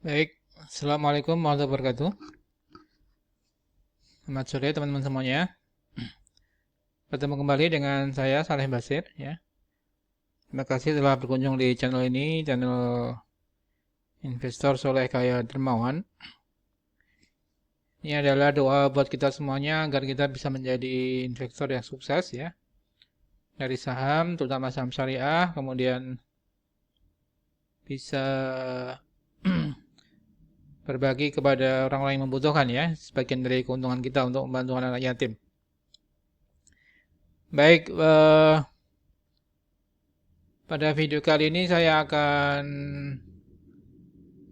Baik, Assalamualaikum warahmatullahi wabarakatuh. Selamat sore teman-teman semuanya. Bertemu kembali dengan saya Saleh Basir ya. Terima kasih telah berkunjung di channel ini, channel Investor Soleh Kaya Dermawan. Ini adalah doa buat kita semuanya agar kita bisa menjadi investor yang sukses ya. Dari saham, terutama saham syariah, kemudian bisa berbagi kepada orang-orang yang membutuhkan ya, sebagian dari keuntungan kita untuk membantu anak-anak yatim. Baik, pada video kali ini saya akan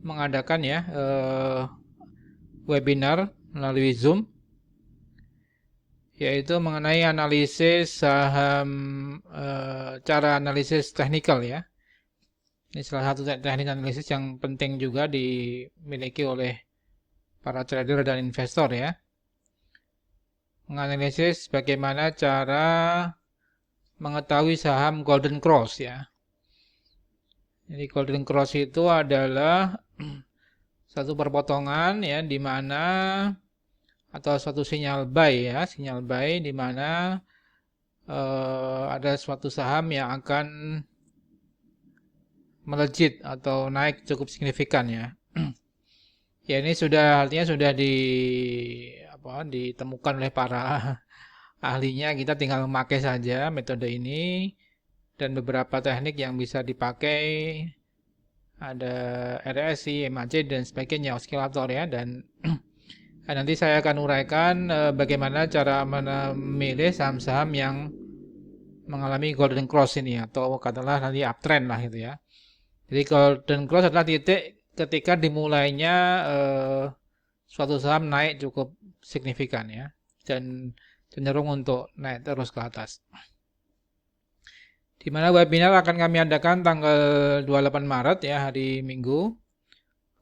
mengadakan ya webinar melalui Zoom, yaitu mengenai analisis saham, cara analisis teknikal ya. Ini salah satu teknik analisis yang penting juga dimiliki oleh para trader dan investor ya. Menganalisis bagaimana cara mengetahui saham Golden Cross ya. Jadi Golden Cross itu adalah satu perpotongan ya di mana atau suatu sinyal buy ya, sinyal buy di mana ada suatu saham yang akan melejit atau naik cukup signifikan ya. Ya ini artinya sudah ditemukan oleh para ahlinya, kita tinggal memakai saja metode ini dan beberapa teknik yang bisa dipakai, ada RSI, MACD dan sebagainya, oskilator ya, dan nanti saya akan uraikan bagaimana cara memilih saham-saham yang mengalami golden cross ini atau katakanlah nanti uptrend lah gitu ya. Jadi golden cross adalah titik ketika dimulainya suatu saham naik cukup signifikan ya dan cenderung untuk naik terus ke atas. Di mana webinar akan kami adakan tanggal 28 Maret ya, hari Minggu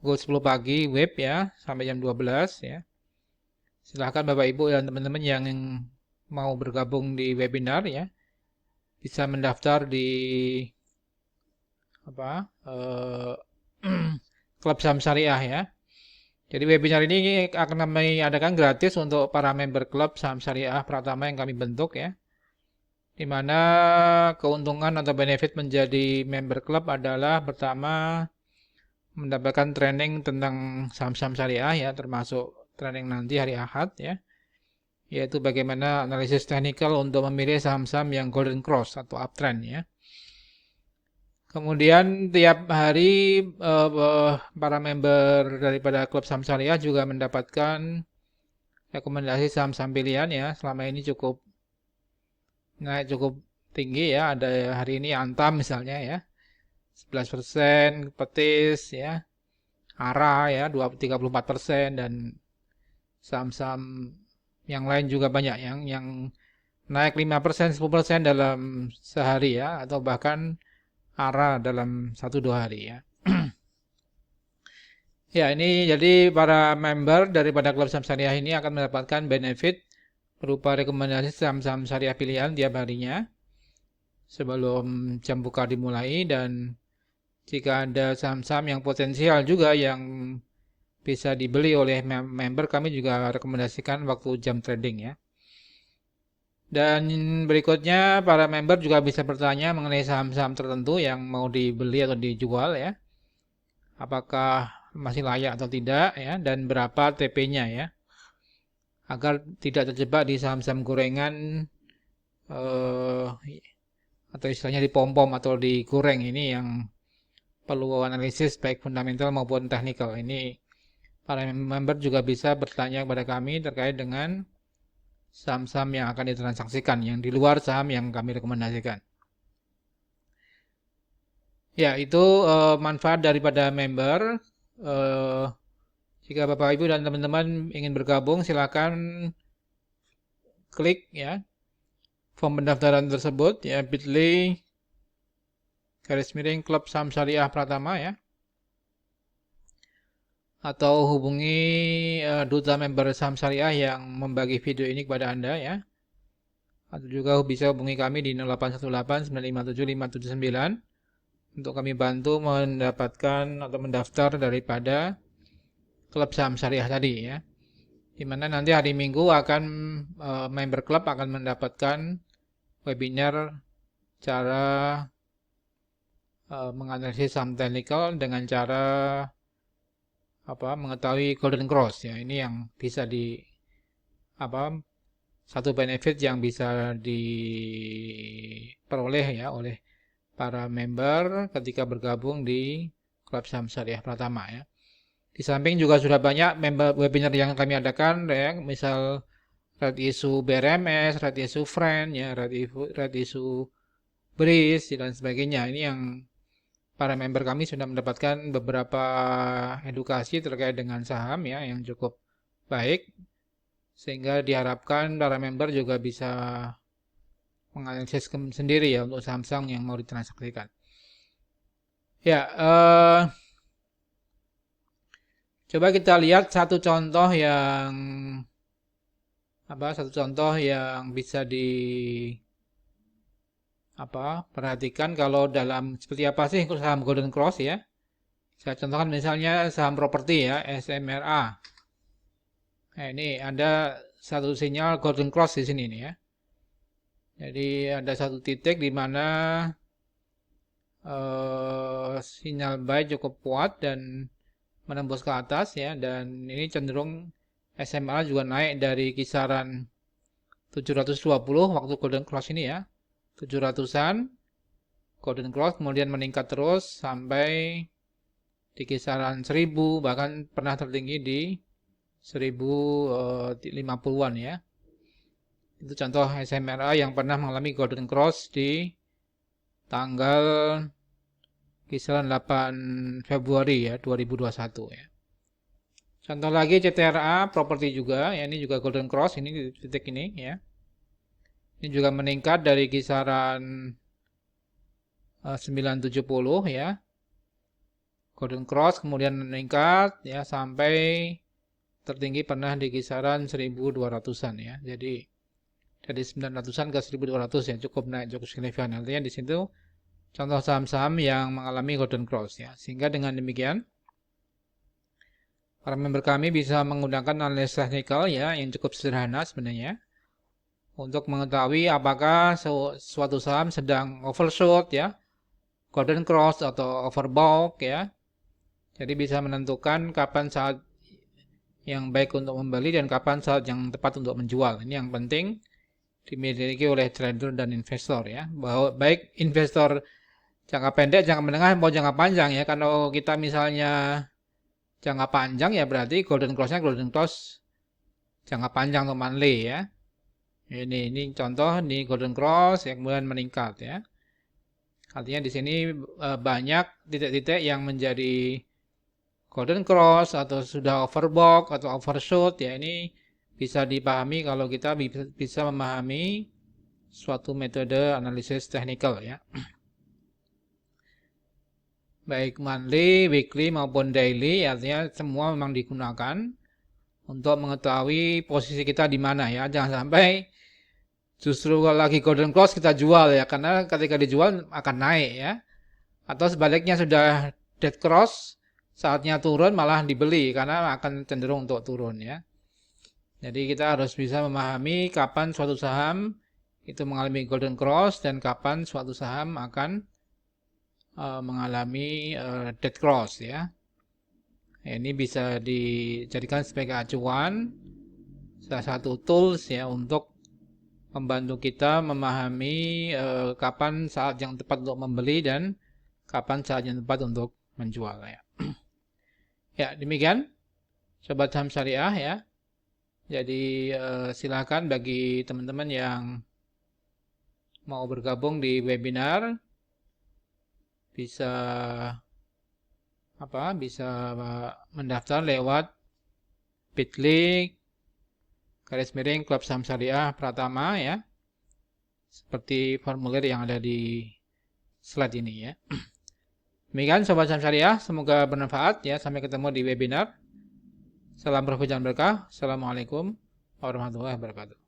pukul 10 pagi web ya sampai jam 12 ya. Silahkan Bapak Ibu dan teman-teman yang mau bergabung di webinar ya, bisa mendaftar di klub saham syariah ya. Jadi webinar ini akan kami adakan gratis untuk para member klub saham syariah Pratama yang kami bentuk ya. Di mana keuntungan atau benefit menjadi member klub adalah pertama mendapatkan training tentang saham-saham syariah ya, termasuk training nanti hari Ahad ya, yaitu bagaimana analisis teknikal untuk memilih saham-saham yang golden cross atau uptrend ya. Kemudian tiap hari para member daripada klub saham syariah juga mendapatkan rekomendasi saham-saham pilihan ya. Selama ini naik cukup tinggi ya. Ada hari ini Antam misalnya ya, 11%, Petis ya, ARA ya 34%, dan saham-saham yang lain juga banyak yang naik 5%, 10% dalam sehari ya, atau bahkan ARA dalam 1-2 hari ya. Ya, ini jadi para member daripada klub saham syariah ini akan mendapatkan benefit berupa rekomendasi saham-saham syariah pilihan tiap harinya sebelum jam buka dimulai, dan jika ada saham-saham yang potensial juga yang bisa dibeli oleh member, kami juga rekomendasikan waktu jam trading ya. Dan berikutnya para member juga bisa bertanya mengenai saham-saham tertentu yang mau dibeli atau dijual ya. Apakah masih layak atau tidak ya, dan berapa TP-nya ya. Agar tidak terjebak di saham-saham gorengan atau istilahnya dipom-pom atau digoreng, ini yang perlu analisis baik fundamental maupun teknikal. Ini para member juga bisa bertanya kepada kami terkait dengan saham-saham yang akan ditransaksikan yang di luar saham yang kami rekomendasikan. Ya, itu manfaat daripada member. Jika Bapak Ibu dan teman-teman ingin bergabung, silakan klik ya form pendaftaran tersebut ya, bit.ly klub saham syariah Pratama ya, atau hubungi duta member saham syariah yang membagi video ini kepada Anda ya. Atau juga bisa hubungi kami di 0818 957 579 untuk kami bantu mendapatkan atau mendaftar daripada klub saham syariah tadi ya. Di mana nanti hari Minggu akan member klub akan mendapatkan webinar cara menganalisis saham technical dengan cara mengetahui golden cross ya. Ini yang bisa satu benefit yang bisa diperoleh ya oleh para member ketika bergabung di klub saham syariah Pratama ya. Di samping juga sudah banyak member webinar yang kami adakan ya, misal red issue BRMS, red issue Friend ya, red issue Breeze dan sebagainya. Ini yang para member kami sudah mendapatkan beberapa edukasi terkait dengan saham ya yang cukup baik, sehingga diharapkan para member juga bisa menganalisis sendiri ya untuk saham-saham yang mau ditransaksikan. Ya, coba kita lihat satu contoh yang bisa perhatikan kalau dalam seperti apa sih saham golden cross ya. Saya contohkan misalnya saham properti ya, SMRA. Nah, ini ada satu sinyal golden cross di sini nih ya. Jadi ada satu titik di mana sinyal buy cukup kuat dan menembus ke atas ya, dan ini cenderung SMA juga naik dari kisaran 720 waktu golden cross ini ya, 700-an golden cross, kemudian meningkat terus sampai di kisaran 1000, bahkan pernah tertinggi di 1050-an ya. Itu contoh SMRA yang pernah mengalami golden cross di tanggal kisaran 8 Februari ya 2021 ya. Contoh lagi CTRA properti juga ya, ini juga golden cross ini di titik ini ya. Ini juga meningkat dari kisaran 970 ya. Golden cross kemudian meningkat ya sampai tertinggi pernah di kisaran 1200-an ya. Jadi dari 900-an ke 1200 ya, cukup naik cukup signifikan. Artinya di situ contoh saham-saham yang mengalami golden cross ya. Sehingga dengan demikian para member kami bisa menggunakan analisis teknikal ya yang cukup sederhana sebenarnya untuk mengetahui apakah suatu saham sedang overshot ya, golden cross atau overbought ya. Jadi bisa menentukan kapan saat yang baik untuk membeli dan kapan saat yang tepat untuk menjual. Ini yang penting dimiliki oleh trader dan investor ya. Bahwa baik investor jangka pendek, jangka menengah maupun jangka panjang ya. Kalau kita misalnya jangka panjang ya berarti golden cross-nya golden cross jangka panjang atau monthly ya. Ini contoh nih golden cross yang kemudian meningkat ya. Artinya di sini banyak titik-titik yang menjadi golden cross atau sudah overbought atau overshot ya. Ini bisa dipahami kalau kita bisa memahami suatu metode analisis teknikal ya. Baik monthly, weekly maupun daily, artinya semua memang digunakan untuk mengetahui posisi kita di mana ya. Jangan sampai justru lagi golden cross kita jual ya, karena ketika dijual akan naik ya. Atau sebaliknya sudah dead cross, saatnya turun malah dibeli karena akan cenderung untuk turun ya. Jadi kita harus bisa memahami kapan suatu saham itu mengalami golden cross dan kapan suatu saham akan mengalami dead cross ya. Ini bisa dijadikan sebagai acuan, salah satu tools ya untuk membantu kita memahami kapan saat yang tepat untuk membeli dan kapan saat yang tepat untuk menjual ya. Ya, demikian sobat saham syariah ya. Jadi silakan bagi teman-teman yang mau bergabung di webinar bisa mendaftar lewat bit.ly// Klub Saham Syariah Pratama ya. Seperti formulir yang ada di slide ini ya. Demikian sobat saham syariah, semoga bermanfaat ya. Sampai ketemu di webinar. Salam profit dan berkah. Assalamualaikum warahmatullahi wabarakatuh.